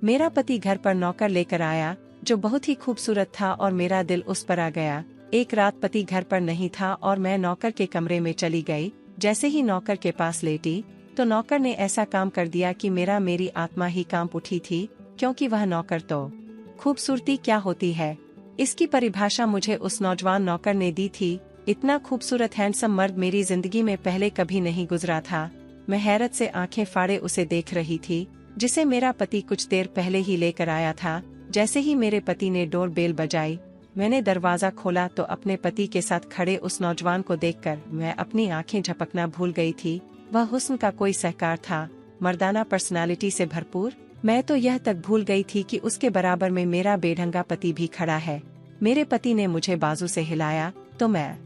मेरा पति घर पर नौकर लेकर आया जो बहुत ही खूबसूरत था और मेरा दिल उस पर आ गया। एक रात पति घर पर नहीं था और मैं नौकर के कमरे में चली गई। जैसे ही नौकर के पास लेटी तो नौकर ने ऐसा काम कर दिया कि मेरी आत्मा ही कांप उठी थी, क्योंकि वह नौकर तो खूबसूरती क्या होती है, इसकी परिभाषा मुझे उस नौजवान नौकर ने दी थी। इतना खूबसूरत हैंडसम मर्द मेरी जिंदगी में पहले कभी नहीं गुजरा था। मैं हैरत से आंखें फाड़े उसे देख रही थी, जिसे मेरा पति कुछ देर पहले ही लेकर आया था। जैसे ही मेरे पति ने डोर बेल बजाई, मैंने दरवाजा खोला तो अपने पति के साथ खड़े उस नौजवान को देखकर मैं अपनी आंखें झपकना भूल गई थी। वह हुस्न का कोई सहकार था, मर्दाना पर्सनालिटी से भरपूर। मैं तो यह तक भूल गई थी कि उसके बराबर में मेरा बेढंगा पति भी खड़ा है। मेरे पति ने मुझे बाजू से हिलाया तो मैं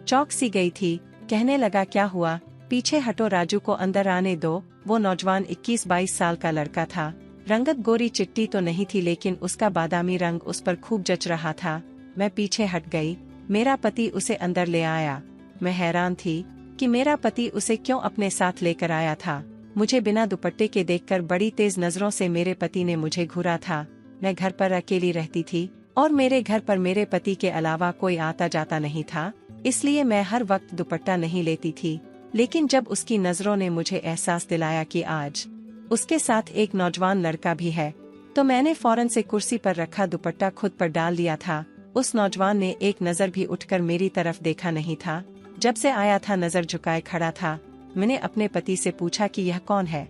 चौंक सी गई थी। कहने लगा, क्या हुआ? पीछे हटो, राजू को अंदर आने दो। वो नौजवान 21-22 साल का लड़का था। रंगत गोरी चिट्टी तो नहीं थी, लेकिन उसका बादामी रंग उस पर खूब जच रहा था। मैं पीछे हट गई। मेरा पति उसे अंदर ले आया। मैं हैरान थी कि मेरा पति उसे क्यों अपने साथ लेकर आया था। मुझे बिना दुपट्टे के देखकर बड़ी तेज नजरों से मेरे पति ने मुझे घूरा था। मैं घर पर अकेली रहती थी और मेरे घर पर मेरे पति के अलावा कोई आता जाता नहीं था, इसलिए मैं हर वक्त दुपट्टा नहीं लेती थी। लेकिन जब उसकी नजरों ने मुझे एहसास दिलाया कि आज उसके साथ एक नौजवान लड़का भी है, तो मैंने फौरन से कुर्सी पर रखा दुपट्टा खुद पर डाल दिया था। उस नौजवान ने एक नजर भी उठकर मेरी तरफ देखा नहीं था। जब से आया था नजर झुकाए खड़ा था। मैंने अपने पति से पूछा कि यह कौन है।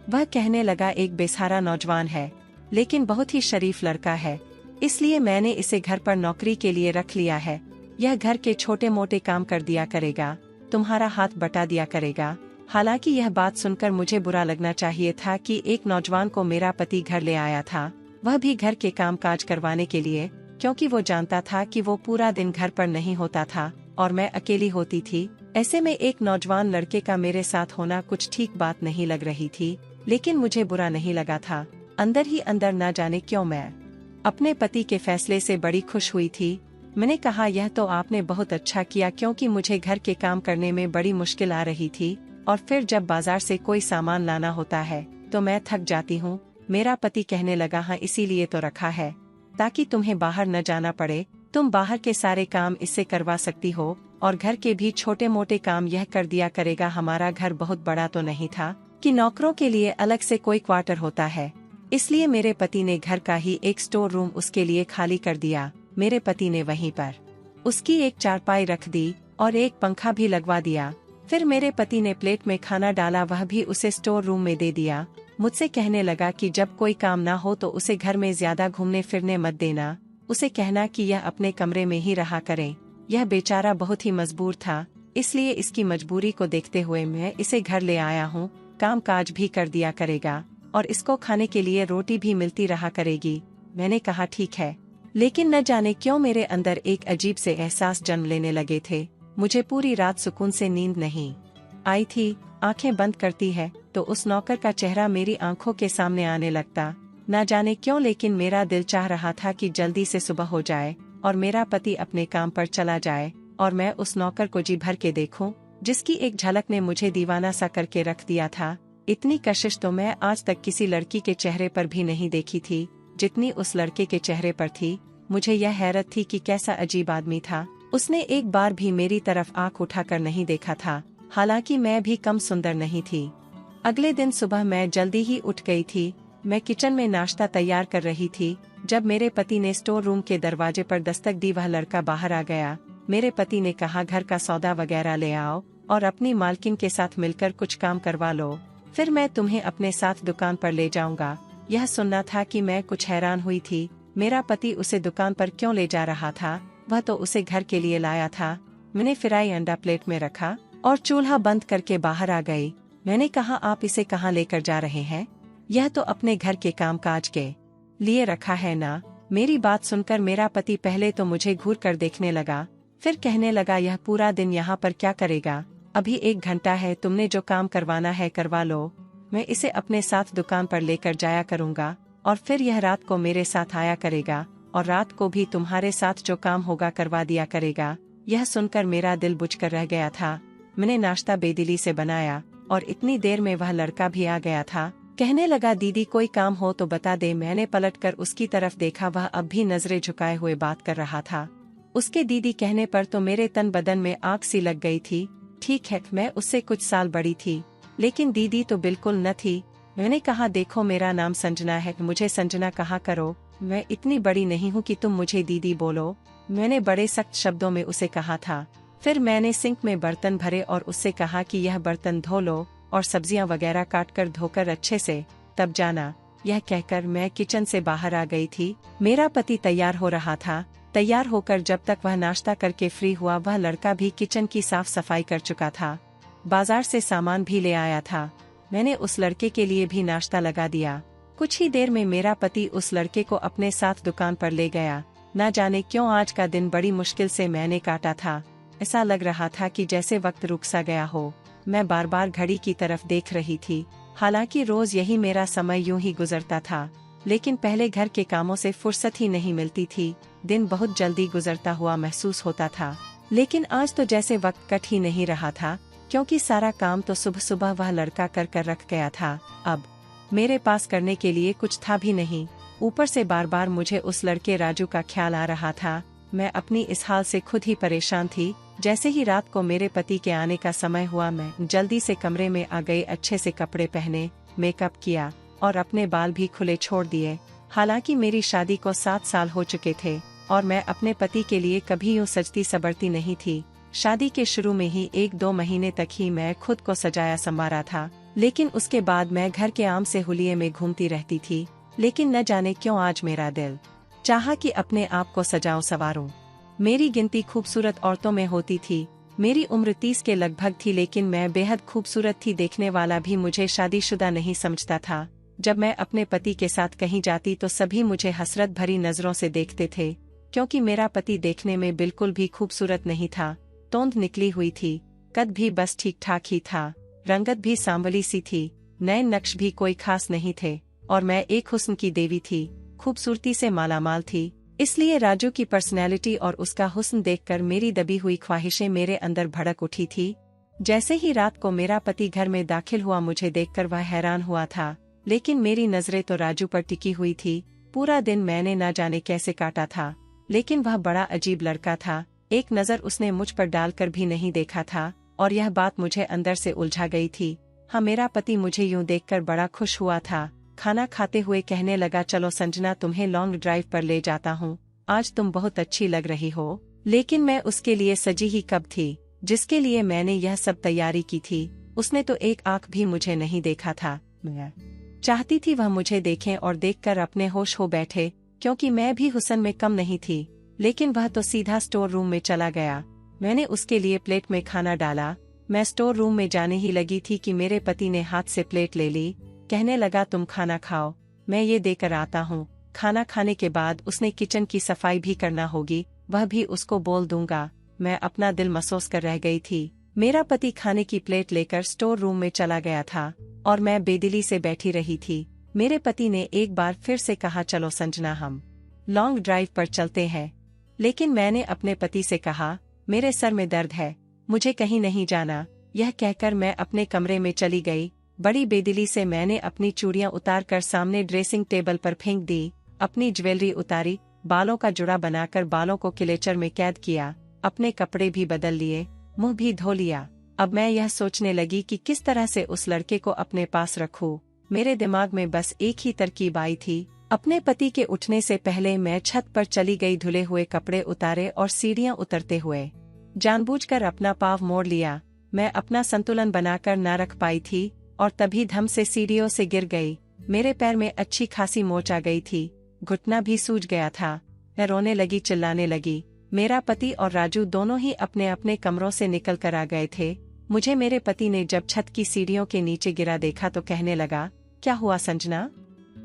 वह कहने लगा, एक बेसहारा नौजवान है, लेकिन बहुत ही शरीफ लड़का है, इसलिए मैंने इसे घर पर नौकरी के लिए रख लिया है। यह घर के छोटे मोटे काम कर दिया करेगा, तुम्हारा हाथ बटा दिया करेगा। हालांकि यह बात सुनकर मुझे बुरा लगना चाहिए था कि एक नौजवान को मेरा पति घर ले आया था, वह भी घर के काम काज करवाने के लिए, क्योंकि वो जानता था कि वो पूरा दिन घर पर नहीं होता था और मैं अकेली होती थी। ऐसे में एक नौजवान लड़के का मेरे साथ होना कुछ ठीक बात नहीं लग रही थी, लेकिन मुझे बुरा नहीं लगा था। अंदर ही अंदर ना जाने क्यों मैं अपने पति के फैसले से बड़ी खुश हुई थी। मैंने कहा, यह तो आपने बहुत अच्छा किया, क्योंकि मुझे घर के काम करने में बड़ी मुश्किल आ रही थी, और फिर जब बाजार से कोई सामान लाना होता है तो मैं थक जाती हूँ। मेरा पति कहने लगा, हाँ इसीलिए तो रखा है, ताकि तुम्हें बाहर न जाना पड़े। तुम बाहर के सारे काम इससे करवा सकती हो और घर के भी छोटे मोटे काम यह कर दिया करेगा। हमारा घर बहुत बड़ा तो नहीं था कि नौकरों के लिए अलग से कोई क्वार्टर होता है, इसलिए मेरे पति ने घर का ही एक स्टोर रूम उसके लिए खाली कर दिया। मेरे पति ने वहीं पर उसकी एक चारपाई रख दी और एक पंखा भी लगवा दिया। फिर मेरे पति ने प्लेट में खाना डाला, वह भी उसे स्टोर रूम में दे दिया। मुझसे कहने लगा कि जब कोई काम ना हो तो उसे घर में ज्यादा घूमने फिरने मत देना, उसे कहना कि यह अपने कमरे में ही रहा करे। यह बेचारा बहुत ही मजबूर था, इसलिए इसकी मजबूरी को देखते हुए मैं इसे घर ले आया हूँ। काम काज भी कर दिया करेगा और इसको खाने के लिए रोटी भी मिलती रहा करेगी। मैंने कहा, ठीक है, लेकिन न जाने क्यों मेरे अंदर एक अजीब से एहसास जन्म लेने लगे थे। मुझे पूरी रात सुकून से नींद नहीं आई थी। आंखें बंद करती है तो उस नौकर का चेहरा मेरी आंखों के सामने आने लगता। न जाने क्यों, लेकिन मेरा दिल चाह रहा था कि जल्दी से सुबह हो जाए और मेरा पति अपने काम पर चला जाए और मैं उस नौकर को जी भर के देखूं, जिसकी एक झलक ने मुझे दीवाना सा करके रख दिया था। इतनी कशिश तो मैं आज तक किसी लड़की के चेहरे पर भी नहीं देखी थी जितनी उस लड़के के चेहरे पर थी। मुझे यह हैरत थी कि कैसा अजीब आदमी था। उसने एक बार भी मेरी तरफ आंख उठाकर नहीं देखा था, हालांकि मैं भी कम सुंदर नहीं थी। अगले दिन सुबह मैं जल्दी ही उठ गई थी। मैं किचन में नाश्ता तैयार कर रही थी जब मेरे पति ने स्टोर रूम के दरवाजे पर दस्तक दी। वह लड़का बाहर आ गया। मेरे पति ने कहा, घर का सौदा वगैरह ले आओ और अपनी मालकिन के साथ मिलकर कुछ काम करवा लो, फिर मैं तुम्हें अपने साथ दुकान पर ले जाऊंगा। यह सुनना था कि मैं कुछ हैरान हुई थी। मेरा पति उसे दुकान पर क्यों ले जा रहा था? वह तो उसे घर के लिए लाया था। मैंने फ्राई अंडा प्लेट में रखा और चूल्हा बंद करके बाहर आ गई। मैंने कहा, आप इसे कहाँ लेकर जा रहे हैं? यह तो अपने घर के काम काज के लिए रखा है ना। मेरी बात सुनकर मेरा पति पहले तो मुझे घूर कर देखने लगा, फिर कहने लगा, यह पूरा दिन यहाँ पर क्या करेगा? अभी 1 घंटा है, तुमने जो काम करवाना है करवा लो। मैं इसे अपने साथ दुकान पर लेकर जाया करूँगा और फिर यह रात को मेरे साथ आया करेगा और रात को भी तुम्हारे साथ जो काम होगा करवा दिया करेगा। यह सुनकर मेरा दिल बुझकर रह गया था। मैंने नाश्ता बेदिली से बनाया और इतनी देर में वह लड़का भी आ गया था। कहने लगा दीदी कोई काम हो तो बता दे। मैंने पलटकर उसकी तरफ देखा, वह अब भी नजरें झुकाए हुए बात कर रहा था। उसके दीदी कहने पर तो मेरे तन बदन में आग सी लग गई थी। ठीक है, मैं उससे कुछ साल बड़ी थी, लेकिन दीदी तो बिल्कुल न थी। मैंने कहा देखो मेरा नाम संजना है, मुझे संजना कहा करो, मैं इतनी बड़ी नहीं हूँ कि तुम मुझे दीदी बोलो। मैंने बड़े सख्त शब्दों में उसे कहा था। फिर मैंने सिंक में बर्तन भरे और उससे कहा कि यह बर्तन धो लो और सब्जियां वगैरह काटकर धोकर अच्छे से, तब जाना। यह कहकर मैं किचन से बाहर आ गई थी। मेरा पति तैयार हो रहा था। तैयार होकर जब तक वह नाश्ता करके फ्री हुआ, वह लड़का भी किचन की साफ सफाई कर चुका था। बाजार से सामान भी ले आया था। मैंने उस लड़के के लिए भी नाश्ता लगा दिया। कुछ ही देर में मेरा पति उस लड़के को अपने साथ दुकान पर ले गया। न जाने क्यों आज का दिन बड़ी मुश्किल से मैंने काटा था। ऐसा लग रहा था कि जैसे वक्त रुक सा गया हो। मैं बार बार घड़ी की तरफ देख रही थी। हालांकि रोज यही मेरा समय यूं ही गुजरता था, लेकिन पहले घर के कामों से फुर्सत ही नहीं मिलती थी। दिन बहुत जल्दी गुजरता हुआ महसूस होता था, लेकिन आज तो जैसे वक्त कट ही नहीं रहा था, क्योंकि सारा काम तो सुबह सुबह वह लड़का कर कर रख गया था। अब मेरे पास करने के लिए कुछ था भी नहीं। ऊपर से बार बार मुझे उस लड़के राजू का ख्याल आ रहा था। मैं अपनी इस हाल से खुद ही परेशान थी। जैसे ही रात को मेरे पति के आने का समय हुआ, मैं जल्दी से कमरे में आ गई। अच्छे से कपड़े पहने, मेकअप किया और अपने बाल भी खुले छोड़ दिए। हालांकि मेरी शादी को 7 साल हो चुके थे और मैं अपने पति के लिए कभी यूं सजती संवरती नहीं थी। शादी के शुरू में ही 1-2 महीने तक ही मैं खुद को सजाया संवारा था, लेकिन उसके बाद मैं घर के आम से हुलिये में घूमती रहती थी। लेकिन न जाने क्यों आज मेरा दिल चाहा कि अपने आप को सजाऊं संवारूं। मेरी गिनती खूबसूरत औरतों में होती थी। मेरी उम्र 30 के लगभग थी, लेकिन मैं बेहद खूबसूरत थी। देखने वाला भी मुझे शादीशुदा नहीं समझता था। जब मैं अपने पति के साथ कहीं जाती तो सभी मुझे हसरत भरी नजरों से देखते थे, क्योंकि मेरा पति देखने में बिल्कुल भी खूबसूरत नहीं था। तोंद निकली हुई थी, कद भी बस ठीक ठाक ही था, रंगत भी सांवली सी थी, नए नक्श भी कोई खास नहीं थे, और मैं एक हुस्न की देवी थी, खूबसूरती से मालामाल थी। इसलिए राजू की पर्सनैलिटी और उसका हुस्न देखकर मेरी दबी हुई ख्वाहिशें मेरे अंदर भड़क उठी थी। जैसे ही रात को मेरा पति घर में दाखिल हुआ, मुझे देखकर वह हैरान हुआ था, लेकिन मेरी नजरें तो राजू पर टिकी हुई थी। पूरा दिन मैंने न जाने कैसे काटा था, लेकिन वह बड़ा अजीब लड़का था। एक नजर उसने मुझ पर डालकर भी नहीं देखा था, और यह बात मुझे अंदर से उलझा गई थी। हाँ, मेरा पति मुझे यूं देखकर बड़ा खुश हुआ था। खाना खाते हुए कहने लगा, चलो संजना, तुम्हें लॉन्ग ड्राइव पर ले जाता हूँ, आज तुम बहुत अच्छी लग रही हो। लेकिन मैं उसके लिए सजी ही कब थी, जिसके लिए मैंने यह सब तैयारी की थी। उसने तो एक आंख भी मुझे नहीं देखा था। मैं चाहती थी वह मुझे देखें और देखकर अपने होश हो बैठे, क्योंकि मैं भी हुस्न में कम नहीं थी। लेकिन वह तो सीधा स्टोर रूम में चला गया। मैंने उसके लिए प्लेट में खाना डाला। मैं स्टोर रूम में जाने ही लगी थी कि मेरे पति ने हाथ से प्लेट ले ली। कहने लगा, तुम खाना खाओ, मैं ये देकर आता हूँ। खाना खाने के बाद उसने किचन की सफाई भी करना होगी, वह भी उसको बोल दूंगा। मैं अपना दिल महसूस कर रह गई थी। मेरा पति खाने की प्लेट लेकर स्टोर रूम में चला गया था और मैं बेदिली से बैठी रही थी। मेरे पति ने एक बार फिर से कहा, चलो संजना, हम लॉन्ग ड्राइव पर चलते हैं। लेकिन मैंने अपने पति से कहा, मेरे सर में दर्द है, मुझे कहीं नहीं जाना। यह कहकर मैं अपने कमरे में चली गई। बड़ी बेदिली से मैंने अपनी चूड़ियां उतारकर सामने ड्रेसिंग टेबल पर फेंक दी, अपनी ज्वेलरी उतारी, बालों का जुड़ा बनाकर बालों को क्लेचर में कैद किया, अपने कपड़े भी बदल लिए, मुंह भी धो लिया। अब मैं यह सोचने लगी कि किस तरह से उस लड़के को अपने पास रखूं। मेरे दिमाग में बस एक ही तरकीब आई थी। अपने पति के उठने से पहले मैं छत पर चली गई, धुले हुए कपड़े उतारे और सीढ़ियां उतरते हुए जानबूझकर अपना पाँव मोड़ लिया। मैं अपना संतुलन बनाकर न रख पाई थी और तभी धम से सीढ़ियों से गिर गई। मेरे पैर में अच्छी खासी मोच आ गई थी, घुटना भी सूज गया था। मैं रोने लगी, चिल्लाने लगी। मेरा पति और राजू दोनों ही अपने अपने कमरों से निकल कर आ गए थे। मुझे मेरे पति ने जब छत की सीढ़ियों के नीचे गिरा देखा तो कहने लगा, क्या हुआ संजना?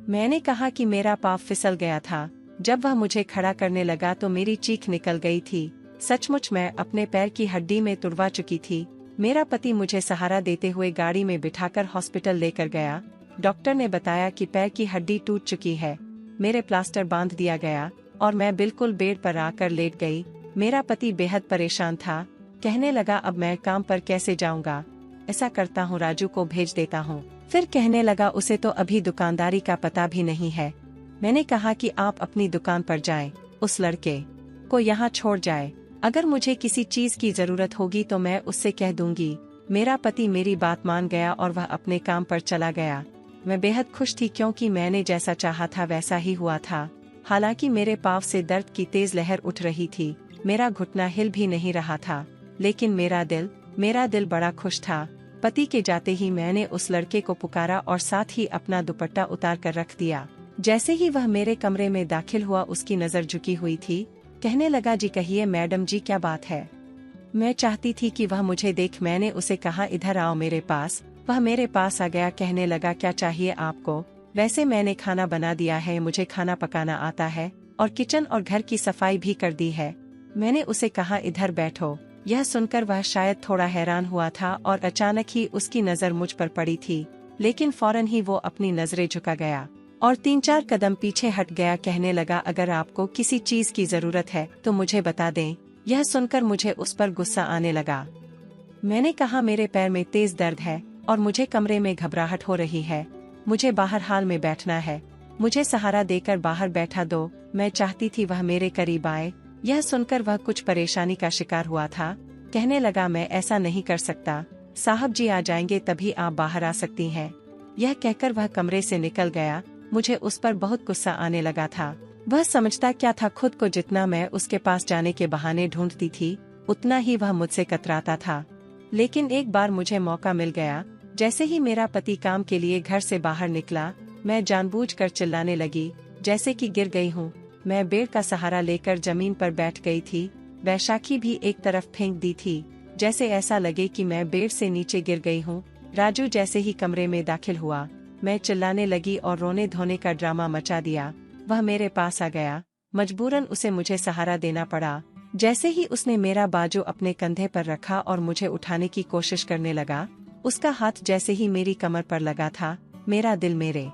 मैंने कहा कि मेरा पाँव फिसल गया था। जब वह मुझे खड़ा करने लगा तो मेरी चीख निकल गई थी। सचमुच मैं अपने पैर की हड्डी में तुड़वा चुकी थी। मेरा पति मुझे सहारा देते हुए गाड़ी में बिठाकर हॉस्पिटल लेकर गया। डॉक्टर ने बताया कि पैर की हड्डी टूट चुकी है। मेरे प्लास्टर बांध दिया गया और मैं बिल्कुल बेड पर आकर लेट गई। मेरा पति बेहद परेशान था। कहने लगा, अब मैं काम पर कैसे जाऊंगा? ऐसा करता हूँ, राजू को भेज देता हूँ। फिर कहने लगा उसे तो अभी दुकानदारी का पता भी नहीं है। मैंने कहा कि आप अपनी दुकान पर जाएं, उस लड़के को यहाँ छोड़ जाए। अगर मुझे किसी चीज की जरूरत होगी तो मैं उससे कह दूंगी। मेरा पति मेरी बात मान गया और वह अपने काम पर चला गया। मैं बेहद खुश थी क्योंकि मैंने जैसा चाहा था वैसा ही हुआ था। हालांकि मेरे पाँव से दर्द की तेज लहर उठ रही थी, मेरा घुटना हिल भी नहीं रहा था, लेकिन मेरा दिल बड़ा खुश था। पति के जाते ही मैंने उस लड़के को पुकारा और साथ ही अपना दुपट्टा उतार कर रख दिया। जैसे ही वह मेरे कमरे में दाखिल हुआ उसकी नजर झुकी हुई थी। कहने लगा, जी कहिए मैडम जी, क्या बात है? मैं चाहती थी कि वह मुझे देख। मैंने उसे कहा, इधर आओ मेरे पास। वह मेरे पास आ गया। कहने लगा, क्या चाहिए आपको? वैसे मैंने खाना बना दिया है, मुझे खाना पकाना आता है और किचन और घर की सफाई भी कर दी है। मैंने उसे कहा, इधर बैठो। यह सुनकर वह शायद थोड़ा हैरान हुआ था और अचानक ही उसकी नजर मुझ पर पड़ी थी, लेकिन फौरन ही वो अपनी नजरें झुका गया और 3-4 कदम पीछे हट गया। कहने लगा, अगर आपको किसी चीज की जरूरत है तो मुझे बता दें। यह सुनकर मुझे उस पर गुस्सा आने लगा। मैंने कहा, मेरे पैर में तेज दर्द है और मुझे कमरे में घबराहट हो रही है। मुझे बाहर हाल में बैठना है, मुझे सहारा देकर बाहर बैठा दो। मैं चाहती थी वह मेरे करीब आए। यह सुनकर वह कुछ परेशानी का शिकार हुआ था। कहने लगा, मैं ऐसा नहीं कर सकता, साहब जी आ जाएंगे तभी आप बाहर आ सकती हैं। यह कहकर वह कमरे से निकल गया। मुझे उस पर बहुत गुस्सा आने लगा था। वह समझता क्या था, खुद को जितना मैं उसके पास जाने के बहाने ढूंढती थी उतना ही वह मुझसे कतराता था। लेकिन एक बार मुझे मौका मिल गया। जैसे ही मेरा पति काम के लिए घर से बाहर निकला, मैं जानबूझकर चिल्लाने लगी, जैसे कि गिर गई हूँ। मैं बेड का सहारा लेकर जमीन पर बैठ गई थी। वैशाखी भी एक तरफ फेंक दी थी, जैसे ऐसा लगे कि मैं बेड से नीचे गिर गई हूँ। राजू जैसे ही कमरे में दाखिल हुआ, मैं चिल्लाने लगी और रोने धोने का ड्रामा मचा दिया। वह मेरे पास आ गया। मजबूरन उसे मुझे सहारा देना पड़ा। जैसे ही उसने मेरा बाजू अपने कंधे पर रखा और मुझे उठाने की कोशिश करने लगा, उसका हाथ जैसे ही मेरी कमर पर लगा था, मेरा दिल मेरे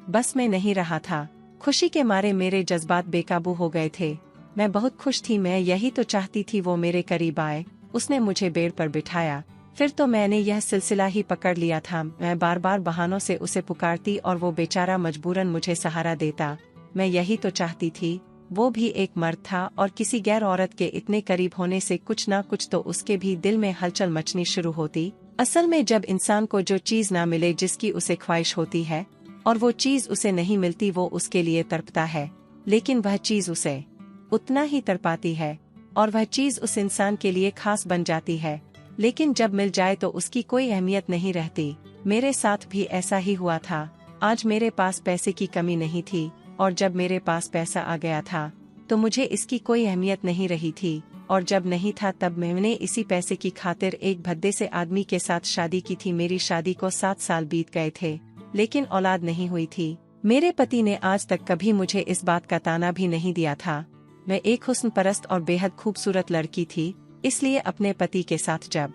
बस में नहीं रहा था। खुशी के मारे मेरे जज्बात बेकाबू हो गए थे। मैं बहुत खुश थी, मैं यही तो चाहती थी वो मेरे करीब आए। उसने मुझे बेड पर बिठाया। फिर तो मैंने यह सिलसिला ही पकड़ लिया था। मैं बार बार बहानों से उसे पुकारती और वो बेचारा मजबूरन मुझे सहारा देता। मैं यही तो चाहती थी। वो भी एक मर्द था और किसी गैर औरत के इतने करीब होने से कुछ ना कुछ तो उसके भी दिल में हलचल मचनी शुरू होती। असल में जब इंसान को जो चीज ना मिले जिसकी उसे ख्वाहिश होती है और वो चीज उसे नहीं मिलती, वो उसके लिए तड़पता है, लेकिन वह चीज उसे उतना ही तड़पाती है और वह चीज उस इंसान के लिए खास बन जाती है, लेकिन जब मिल जाए तो उसकी कोई अहमियत नहीं रहती। मेरे साथ भी ऐसा ही हुआ था। आज मेरे पास पैसे की कमी नहीं थी और जब मेरे पास पैसा आ गया था तो मुझे इसकी कोई अहमियत नहीं रही थी, और जब नहीं था तब मैंने इसी पैसे की खातिर एक भद्दे से आदमी के साथ शादी की थी। मेरी शादी को 7 साल बीत गए थे, लेकिन औलाद नहीं हुई थी। मेरे पति ने आज तक कभी मुझे इस बात का ताना भी नहीं दिया था। मैं एक हुस्न परस्त और बेहद खूबसूरत लड़की थी, इसलिए अपने पति के साथ जब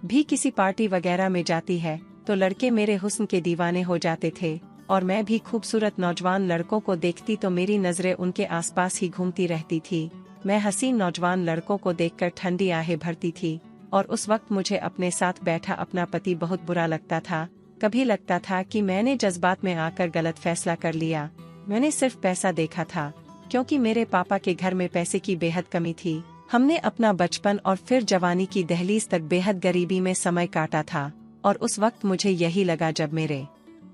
भी किसी पार्टी वगैरह में जाती है तो लड़के मेरे हुस्न के दीवाने हो जाते थे, और मैं भी खूबसूरत नौजवान लड़कों को देखती तो मेरी नजरें उनके आसपास ही घूमती रहती थी। मैं हसीन नौजवान लड़कों को देखकर ठंडी आहें भरती थी, और उस वक्त मुझे अपने साथ बैठा अपना पति बहुत बुरा लगता था। कभी लगता था कि मैंने जज्बात में आकर गलत फैसला कर लिया। मैंने सिर्फ पैसा देखा था, क्योंकि मेरे पापा के घर में पैसे की बेहद कमी थी। हमने अपना बचपन और फिर जवानी की दहलीज तक बेहद गरीबी में समय काटा था, और उस वक्त मुझे यही लगा जब मेरे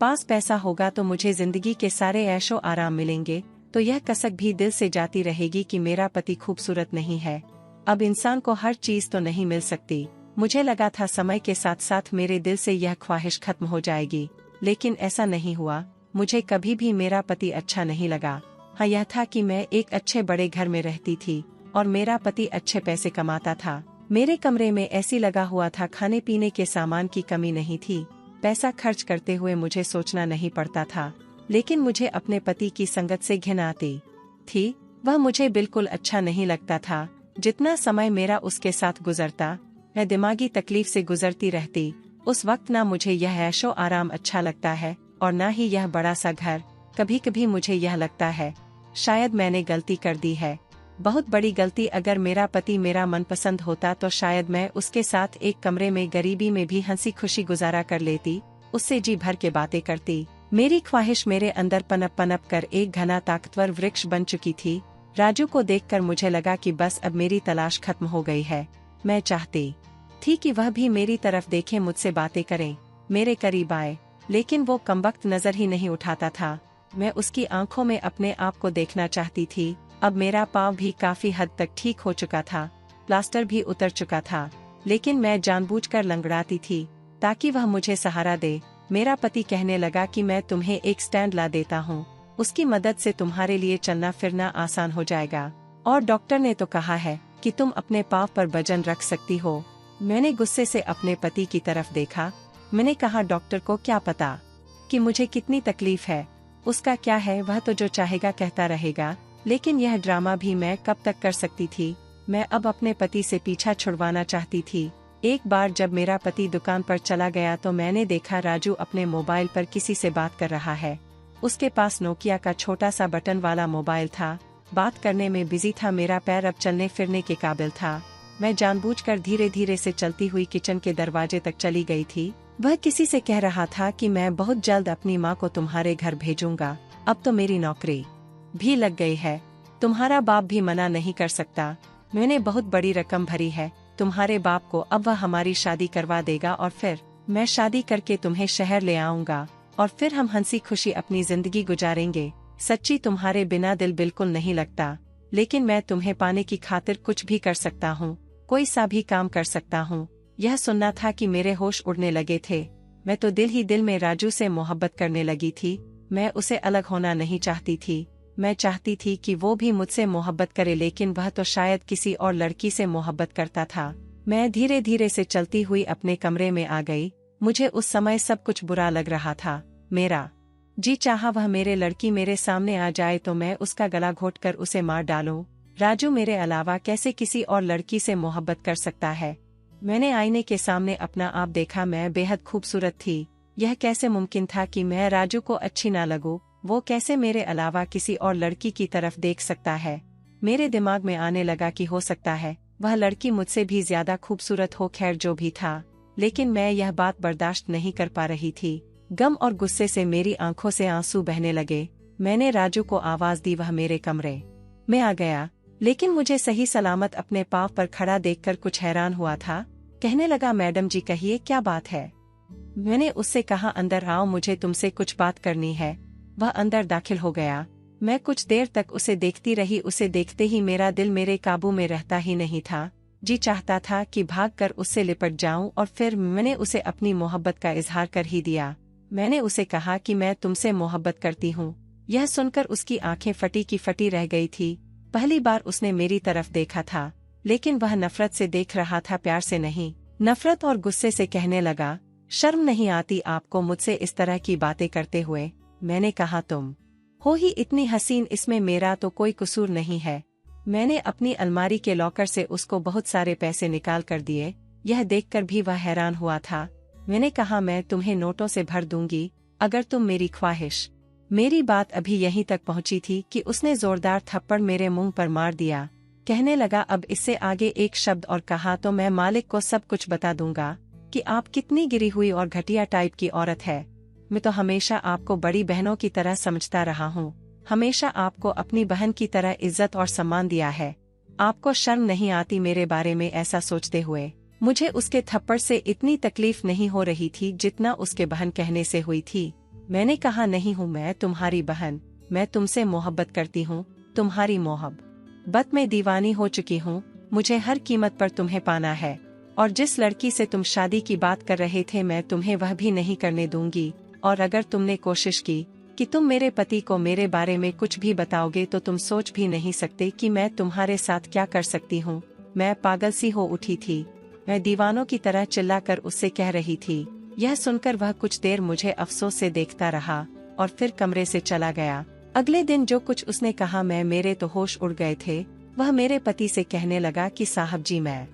पास पैसा होगा तो मुझे जिंदगी के सारे ऐशो आराम मिलेंगे। तो यह कसक भी दिल से जाती रहेगी कि मेरा पति खूबसूरत नहीं है। अब इंसान को हर चीज तो नहीं मिल सकती। मुझे लगा था समय के साथ साथ मेरे दिल से यह ख्वाहिश खत्म हो जाएगी, लेकिन ऐसा नहीं हुआ। मुझे कभी भी मेरा पति अच्छा नहीं लगा। हाँ, यह था कि मैं एक अच्छे बड़े घर में रहती थी और मेरा पति अच्छे पैसे कमाता था। मेरे कमरे में ऐसी लगा हुआ था, खाने पीने के सामान की कमी नहीं थी। पैसा खर्च करते हुए मुझे सोचना नहीं पड़ता था, लेकिन मुझे अपने पति की संगत से घिन आती थी। वह मुझे बिल्कुल अच्छा नहीं लगता था। जितना समय मेरा उसके साथ गुजरता, मैं दिमागी तकलीफ से गुजरती रहती। उस वक्त ना मुझे यह ऐशो आराम अच्छा लगता है और ना ही यह बड़ा सा घर। कभी कभी मुझे यह लगता है शायद मैंने गलती कर दी है, बहुत बड़ी गलती। अगर मेरा पति मेरा मनपसंद होता तो शायद मैं उसके साथ एक कमरे में गरीबी में भी हंसी खुशी गुजारा कर लेती। उससे जी भर के बातें करती। मेरी ख्वाहिश मेरे अंदर पनप पनप कर एक घना ताकतवर वृक्ष बन चुकी थी। राजू को देखकर मुझे लगा कि बस अब मेरी तलाश खत्म हो गई है। मैं चाहती थी कि वह भी मेरी तरफ देखे, मुझसे बातें करें, मेरे करीब आए, लेकिन वो कमबख्त नजर ही नहीं उठाता था। मैं उसकी आंखों में अपने आप को देखना चाहती थी। अब मेरा पाँव भी काफी हद तक ठीक हो चुका था, प्लास्टर भी उतर चुका था, लेकिन मैं जानबूझकर लंगड़ाती थी ताकि वह मुझे सहारा दे। मेरा पति कहने लगा कि मैं तुम्हें एक स्टैंड ला देता हूँ, उसकी मदद से तुम्हारे लिए चलना फिरना आसान हो जाएगा। और डॉक्टर ने तो कहा है कि तुम अपने पाँव पर वजन रख सकती हो। मैंने गुस्से से अपने पति की तरफ देखा। मैंने कहा, डॉक्टर को क्या पता कि मुझे कितनी तकलीफ है, उसका क्या है, वह तो जो चाहेगा कहता रहेगा। लेकिन यह ड्रामा भी मैं कब तक कर सकती थी। मैं अब अपने पति से पीछा छुड़वाना चाहती थी। एक बार जब मेरा पति दुकान पर चला गया तो मैंने देखा राजू अपने मोबाइल पर किसी से बात कर रहा है। उसके पास नोकिया का छोटा सा बटन वाला मोबाइल था। बात करने में बिजी था। मेरा पैर अब चलने फिरने के काबिल था। मैं जानबूझकर धीरे धीरे से चलती हुई किचन के दरवाजे तक चली गई थी। वह किसी से कह रहा था कि मैं बहुत जल्द अपनी माँ को तुम्हारे घर भेजूंगा। अब तो मेरी नौकरी भी लग गई है, तुम्हारा बाप भी मना नहीं कर सकता। मैंने बहुत बड़ी रकम भरी है तुम्हारे बाप को। अब वह हमारी शादी करवा देगा और फिर मैं शादी करके तुम्हें शहर ले आऊंगा और फिर हम हंसी खुशी अपनी जिंदगी गुजारेंगे। सच्ची तुम्हारे बिना दिल बिल्कुल नहीं लगता, लेकिन मैं तुम्हें पाने की खातिर कुछ भी कर सकता हूँ, कोई सा भी काम कर सकता हूँ। यह सुनना था कि मेरे होश उड़ने लगे थे। मैं तो दिल ही दिल में राजू से मोहब्बत करने लगी थी। मैं उसे अलग होना नहीं चाहती थी। मैं चाहती थी कि वो भी मुझसे मोहब्बत करे, लेकिन वह तो शायद किसी और लड़की से मोहब्बत करता था। मैं धीरे धीरे से चलती हुई अपने कमरे में आ गई। मुझे उस समय सब कुछ बुरा लग रहा था। मेरा जी चाहा वह मेरे लड़की मेरे सामने आ जाए तो मैं उसका गला घोंटकर उसे मार डालूं। राजू मेरे अलावा कैसे किसी और लड़की से मोहब्बत कर सकता है। मैंने आईने के सामने अपना आप देखा। मैं बेहद खूबसूरत थी। यह कैसे मुमकिन था कि मैं राजू को अच्छी ना लगूं? वो कैसे मेरे अलावा किसी और लड़की की तरफ देख सकता है? मेरे दिमाग में आने लगा कि हो सकता है वह लड़की मुझसे भी ज्यादा खूबसूरत हो। खैर जो भी था, लेकिन मैं यह बात बर्दाश्त नहीं कर पा रही थी। गम और गुस्से से मेरी आंखों से आंसू बहने लगे। मैंने राजू को आवाज दी। वह मेरे कमरे में आ गया, लेकिन मुझे सही सलामत अपने पाँव पर खड़ा देखकर कुछ हैरान हुआ था। कहने लगा, मैडम जी कहिए क्या बात है? मैंने उससे कहा, अंदर आओ, मुझे तुमसे कुछ बात करनी है। वह अंदर दाखिल हो गया। मैं कुछ देर तक उसे देखती रही। उसे देखते ही मेरा दिल मेरे काबू में रहता ही नहीं था। जी चाहता था कि भागकर उससे लिपट जाऊं और फिर मैंने उसे अपनी मोहब्बत का इजहार कर ही दिया। मैंने उसे कहा कि मैं तुमसे मोहब्बत करती हूँ। यह सुनकर उसकी आंखें फटी की फटी रह गई थी। पहली बार उसने मेरी तरफ देखा था, लेकिन वह नफरत से देख रहा था, प्यार से नहीं। नफरत और गुस्से से कहने लगा, शर्म नहीं आती आपको मुझसे इस तरह की बातें करते हुए? मैंने कहा, तुम हो ही इतनी हसीन, इसमें मेरा तो कोई कसूर नहीं है। मैंने अपनी अलमारी के लॉकर से उसको बहुत सारे पैसे निकाल कर दिए। यह देखकर भी वह हैरान हुआ था। मैंने कहा, मैं तुम्हें नोटों से भर दूंगी अगर तुम मेरी ख्वाहिश। मेरी बात अभी यहीं तक पहुंची थी कि उसने जोरदार थप्पड़ मेरे मुंह पर मार दिया। कहने लगा, अब इससे आगे एक शब्द और कहा तो मैं मालिक को सब कुछ बता दूंगा कि आप कितनी गिरी हुई और घटिया टाइप की औरत है। मैं तो हमेशा आपको बड़ी बहनों की तरह समझता रहा हूँ, हमेशा आपको अपनी बहन की तरह इज्जत और सम्मान दिया है। आपको शर्म नहीं आती मेरे बारे में ऐसा सोचते हुए? मुझे उसके थप्पड़ से इतनी तकलीफ नहीं हो रही थी जितना उसके बहन कहने से हुई थी। मैंने कहा, नहीं हूँ मैं तुम्हारी बहन, मैं तुमसे मोहब्बत करती हूँ, तुम्हारी मोहब्बत में दीवानी हो चुकी हूँ। मुझे हर कीमत पर तुम्हें पाना है, और जिस लड़की से तुम शादी की बात कर रहे थे मैं तुम्हें वह भी नहीं करने दूंगी। और अगर तुमने कोशिश की कि तुम मेरे पति को मेरे बारे में कुछ भी बताओगे तो तुम सोच भी नहीं सकते कि मैं तुम्हारे साथ क्या कर सकती हूँ। मैं पागल सी हो उठी थी। मैं दीवानों की तरह चिल्लाकर उससे कह रही थी। यह सुनकर वह कुछ देर मुझे अफसोस से देखता रहा और फिर कमरे से चला गया। अगले दिन जो कुछ उसने कहा, मेरे तो होश उड़ गए थे। वह मेरे पति से कहने लगा कि साहब जी, मैं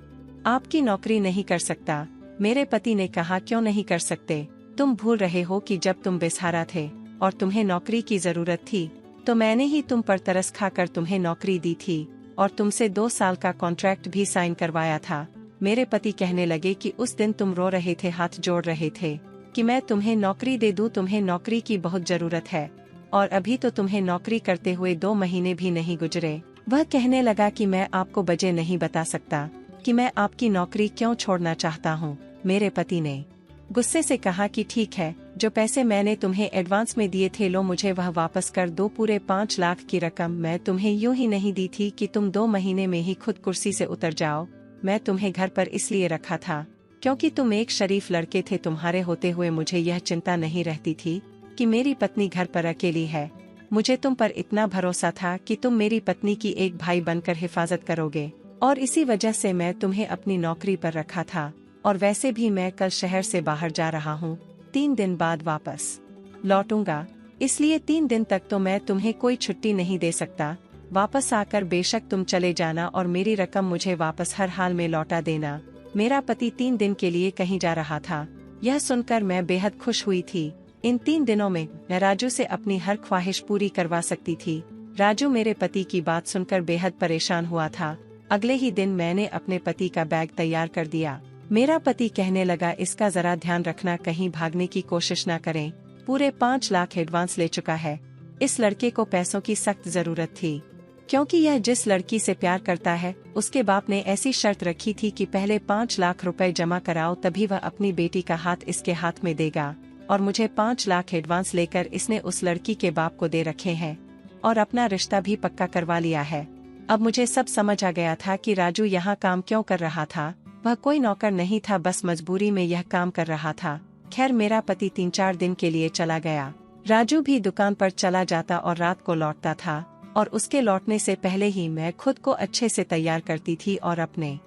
आपकी नौकरी नहीं कर सकता। मेरे पति ने कहा, क्यों नहीं कर सकते? तुम भूल रहे हो कि जब तुम बेसहारा थे और तुम्हें नौकरी की जरूरत थी तो मैंने ही तुम पर तरस खाकर तुम्हें नौकरी दी थी और तुमसे 2 साल का कॉन्ट्रैक्ट भी साइन करवाया था। मेरे पति कहने लगे कि उस दिन तुम रो रहे थे, हाथ जोड़ रहे थे। कि मैं तुम्हें नौकरी दे दूं, तुम्हें नौकरी की बहुत जरूरत है, और अभी तो तुम्हें नौकरी करते हुए 2 महीने भी नहीं गुजरे। वह कहने लगा कि मैं आपको बजे नहीं बता सकता कि मैं आपकी नौकरी क्यों छोड़ना चाहता हूँ। मेरे पति ने गुस्से से कहा कि ठीक है, जो पैसे मैंने तुम्हें एडवांस में दिए थे लो, मुझे वह वापस कर दो। पूरे 5 लाख की रकम मैं तुम्हें यूं ही नहीं दी थी कि तुम 2 महीने में ही खुद कुर्सी से उतर जाओ। मैं तुम्हें घर पर इसलिए रखा था क्योंकि तुम एक शरीफ लड़के थे। तुम्हारे होते हुए मुझे यह चिंता नहीं रहती थी कि मेरी पत्नी घर पर अकेली है। मुझे तुम पर इतना भरोसा था कि तुम मेरी पत्नी की एक भाई बनकर हिफाजत करोगे, और इसी वजह से मैं तुम्हें अपनी नौकरी पर रखा था। और वैसे भी मैं कल शहर से बाहर जा रहा हूँ, 3 दिन बाद वापस लौटूंगा, इसलिए 3 दिन तक तो मैं तुम्हें कोई छुट्टी नहीं दे सकता। वापस आकर बेशक तुम चले जाना और मेरी रकम मुझे वापस हर हाल में लौटा देना। मेरा पति 3 दिन के लिए कहीं जा रहा था। यह सुनकर मैं बेहद खुश हुई थी। इन 3 दिनों में मैं राजू से अपनी हर ख्वाहिश पूरी करवा सकती थी। राजू मेरे पति की बात सुनकर बेहद परेशान हुआ था। अगले ही दिन मैंने अपने पति का बैग तैयार कर दिया। मेरा पति कहने लगा, इसका जरा ध्यान रखना, कहीं भागने की कोशिश न करें। पूरे 5 लाख एडवांस ले चुका है। इस लड़के को पैसों की सख्त जरूरत थी, क्योंकि यह जिस लड़की से प्यार करता है उसके बाप ने ऐसी शर्त रखी थी कि पहले 5 लाख रुपए जमा कराओ, तभी वह अपनी बेटी का हाथ इसके हाथ में देगा। और मुझे 5 लाख एडवांस लेकर इसने उस लड़की के बाप को दे रखे हैं और अपना रिश्ता भी पक्का करवा लिया है। अब मुझे सब समझ आ गया था कि राजू यहाँ काम क्यों कर रहा था। वह कोई नौकर नहीं था, बस मजबूरी में यह काम कर रहा था। खैर, मेरा पति 3-4 दिन के लिए चला गया। राजू भी दुकान पर चला जाता और रात को लौटता था, और उसके लौटने से पहले ही मैं खुद को अच्छे से तैयार करती थी और अपने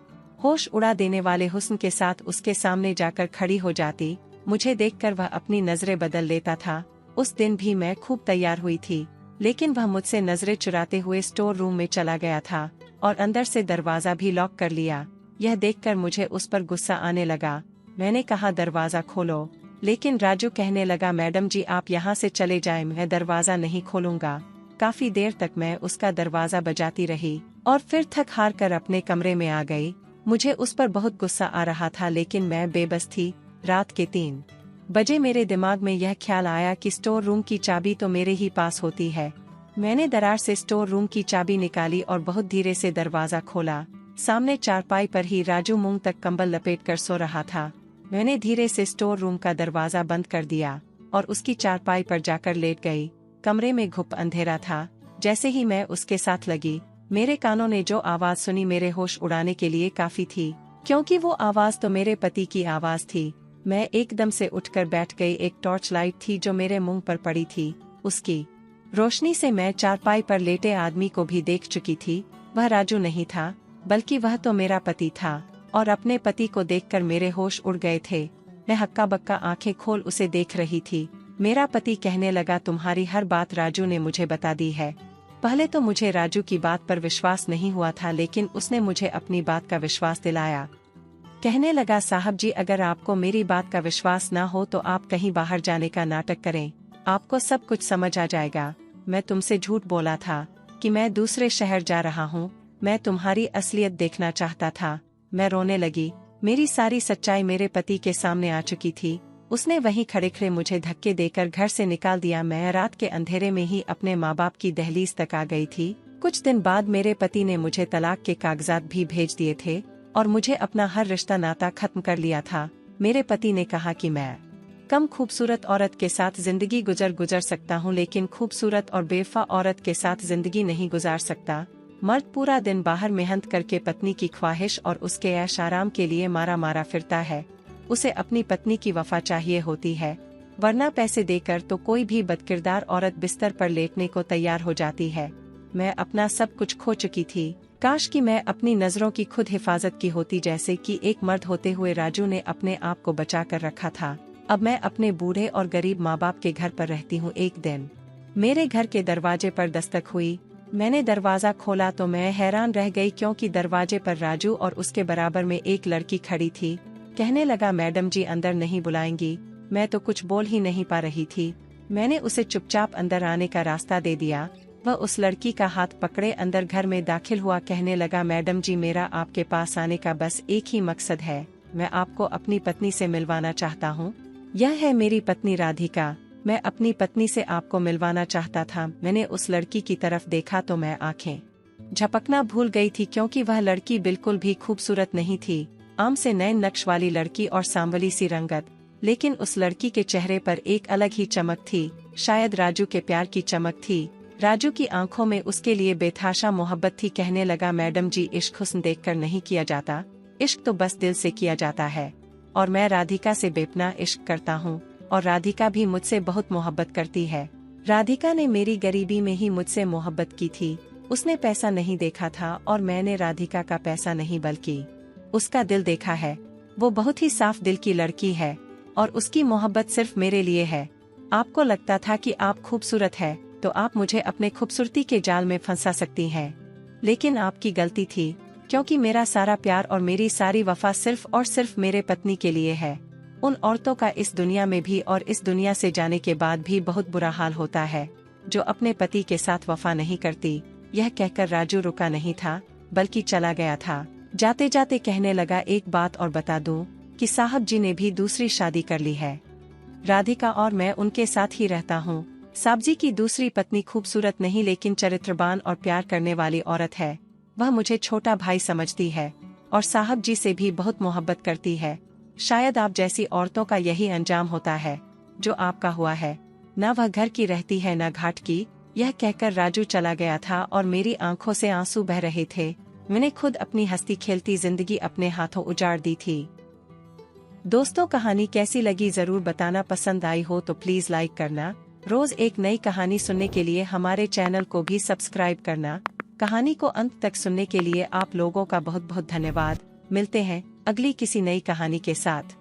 होश उड़ा देने वाले हुस्न के साथ उसके सामने जाकर खड़ी हो जाती। मुझे देखकर वह अपनी नजरें बदल लेता था। उस दिन भी मैं खूब तैयार हुई थी, लेकिन वह मुझसे नजरें चुराते हुए स्टोर रूम में चला गया था और अंदर से दरवाजा भी लॉक कर लिया। यह देखकर मुझे उस पर गुस्सा आने लगा। मैंने कहा, दरवाजा खोलो, लेकिन राजू कहने लगा, मैडम जी आप यहाँ से चले जाएं, मैं दरवाजा नहीं खोलूंगा। काफी देर तक मैं उसका दरवाजा बजाती रही और फिर थक हार कर अपने कमरे में आ गई। मुझे उस पर बहुत गुस्सा आ रहा था, लेकिन मैं बेबस थी। रात के 3 बजे मेरे दिमाग में यह ख्याल आया कि स्टोर रूम की चाबी तो मेरे ही पास होती है। मैंने दरार से स्टोर रूम की चाबी निकाली और बहुत धीरे से दरवाजा खोला। सामने चारपाई पर ही राजू मुंह तक कंबल लपेटकर सो रहा था। मैंने धीरे से स्टोर रूम का दरवाजा बंद कर दिया और उसकी चारपाई पर जाकर लेट गई। कमरे में घुप अंधेरा था। जैसे ही मैं उसके साथ लगी, मेरे कानों ने जो आवाज सुनी मेरे होश उड़ाने के लिए काफी थी, क्योंकि वो आवाज तो मेरे पति की आवाज थी। मैं एकदम से उठकर बैठ गई। एक टॉर्च लाइट थी जो मेरे मुंह पर पड़ी थी। उसकी रोशनी से मैं चारपाई पर लेटे आदमी को भी देख चुकी थी। वह राजू नहीं था, बल्कि वह तो मेरा पति था, और अपने पति को देखकर मेरे होश उड़ गए थे। मैं हक्का बक्का आंखें खोल उसे देख रही थी। मेरा पति कहने लगा, तुम्हारी हर बात राजू ने मुझे बता दी है। पहले तो मुझे राजू की बात पर विश्वास नहीं हुआ था, लेकिन उसने मुझे अपनी बात का विश्वास दिलाया। कहने लगा, साहब जी अगर आपको मेरी बात का विश्वास ना हो तो आप कहीं बाहर जाने का नाटक करें, आपको सब कुछ समझ आ जाएगा। मैं तुमसे झूठ बोला था कि मैं दूसरे शहर जा रहा हूँ। मैं तुम्हारी असलियत देखना चाहता था। मैं रोने लगी। मेरी सारी सच्चाई मेरे पति के सामने आ चुकी थी। उसने वहीं खड़े खड़े मुझे धक्के देकर घर से निकाल दिया। मैं रात के अंधेरे में ही अपने माँ बाप की दहलीज तक आ गई थी। कुछ दिन बाद मेरे पति ने मुझे तलाक के कागजात भी भेज दिए थे और मुझे अपना हर रिश्ता नाता खत्म कर लिया था। मेरे पति ने कहा कि मैं कम खूबसूरत औरत के साथ जिंदगी गुजर सकता हूँ, लेकिन खूबसूरत और बेवफा औरत के साथ जिंदगी नहीं गुजार सकता। मर्द पूरा दिन बाहर मेहनत करके पत्नी की ख्वाहिश और उसके ऐश आराम के लिए मारा मारा फिरता है। उसे अपनी पत्नी की वफा चाहिए होती है, वरना पैसे देकर तो कोई भी बदकिरदार औरत बिस्तर पर लेटने को तैयार हो जाती है। मैं अपना सब कुछ खो चुकी थी। काश कि मैं अपनी नजरों की खुद हिफाजत की होती, जैसे कि एक मर्द होते हुए राजू ने अपने आप को बचा कर रखा था। अब मैं अपने बूढ़े और गरीब माँ बाप के घर पर रहती हूँ। एक दिन मेरे घर के दरवाजे पर दस्तक हुई। मैंने दरवाजा खोला तो मैं हैरान रह गई, क्योंकि दरवाजे पर राजू और उसके बराबर में एक लड़की खड़ी थी। कहने लगा, मैडम जी अंदर नहीं बुलाएंगी। मैं तो कुछ बोल ही नहीं पा रही थी। मैंने उसे चुपचाप अंदर आने का रास्ता दे दिया। वह उस लड़की का हाथ पकड़े अंदर घर में दाखिल हुआ। कहने लगा, मैडम जी मेरा आपके पास आने का बस एक ही मकसद है, मैं आपको अपनी पत्नी से मिलवाना चाहता हूँ। यह है मेरी पत्नी राधिका। मैं अपनी पत्नी से आपको मिलवाना चाहता था। मैंने उस लड़की की तरफ देखा तो मैं आंखें झपकना भूल गई थी, क्योंकि वह लड़की बिल्कुल भी खूबसूरत नहीं थी। आम से नैन नक्श वाली लड़की और सांवली सी रंगत, लेकिन उस लड़की के चेहरे पर एक अलग ही चमक थी। शायद राजू के प्यार की चमक थी। राजू की आंखों में उसके लिए बेतहाशा मोहब्बत थी। कहने लगा, मैडम जी, इश्क हुस्न देखकर नहीं किया जाता, इश्क तो बस दिल से किया जाता है। और मैं राधिका से बेपनाह इश्क करता हूँ, और राधिका भी मुझसे बहुत मोहब्बत करती है। राधिका ने मेरी गरीबी में ही मुझसे मोहब्बत की थी। उसने पैसा नहीं देखा था, और मैंने राधिका का पैसा नहीं बल्कि उसका दिल देखा है। वो बहुत ही साफ दिल की लड़की है, और उसकी मोहब्बत सिर्फ मेरे लिए है। आपको लगता था कि आप खूबसूरत है तो आप मुझे अपने खूबसूरती के जाल में फंसा सकती हैं, लेकिन आपकी गलती थी, क्योंकि मेरा सारा प्यार और मेरी सारी वफा सिर्फ और सिर्फ मेरे पत्नी के लिए है। उन औरतों का इस दुनिया में भी और इस दुनिया से जाने के बाद भी बहुत बुरा हाल होता है, जो अपने पति के साथ वफा नहीं करती। यह कहकर राजू रुका नहीं था, बल्कि चला गया था। जाते जाते कहने लगा, एक बात और बता दूं कि साहब जी ने भी दूसरी शादी कर ली है। राधिका और मैं उनके साथ ही रहता हूँ। साहब जी की दूसरी पत्नी खूबसूरत नहीं, लेकिन चरित्रवान और प्यार करने वाली औरत है। वह मुझे छोटा भाई समझती है और साहब जी से भी बहुत मोहब्बत करती है। शायद आप जैसी औरतों का यही अंजाम होता है जो आपका हुआ है। न वह घर की रहती है न घाट की। यह कहकर राजू चला गया था और मेरी आंखों से आंसू बह रहे थे। मैंने खुद अपनी हंसती खेलती जिंदगी अपने हाथों उजाड़ दी थी। दोस्तों, कहानी कैसी लगी जरूर बताना। पसंद आई हो तो प्लीज लाइक करना। रोज एक नई कहानी सुनने के लिए हमारे चैनल को भी सब्सक्राइब करना। कहानी को अंत तक सुनने के लिए आप लोगों का बहुत बहुत धन्यवाद। मिलते हैं अगली किसी नई कहानी के साथ।